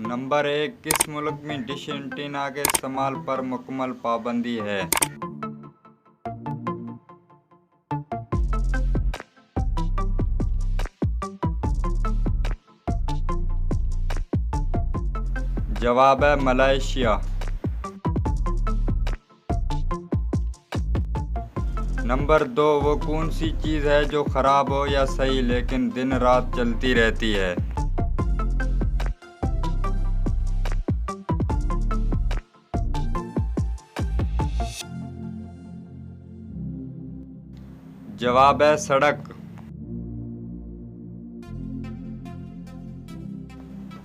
Number 1, किस मुल्क में डिश एंटीना के इस्तेमाल पर मुकम्मल पाबंदी है? जवाब है मलेशिया। नंबर 2, वो कौन सी चीज़ है जो ख़राब हो या सही लेकिन दिन रात चलती रहती है? जवाब है सड़क।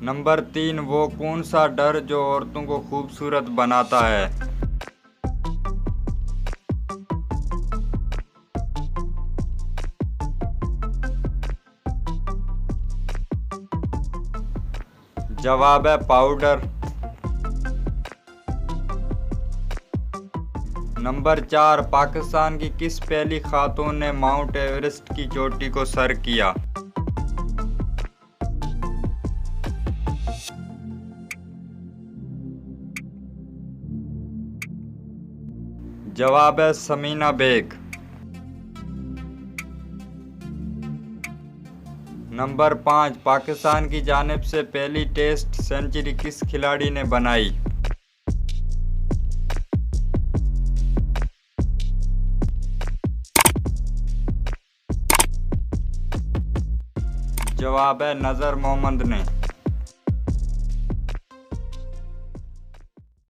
नंबर 3, वो कौन सा डर जो औरतों को खूबसूरत बनाता है? जवाब है पाउडर। नंबर 4, पाकिस्तान की किस पहली खातून ने माउंट एवरेस्ट की चोटी को सर किया? जवाब है समीना बेग। नंबर 5, पाकिस्तान की जानिब से पहली टेस्ट सेंचुरी किस खिलाड़ी ने बनाई? जवाब है नज़र मोहम्मद ने।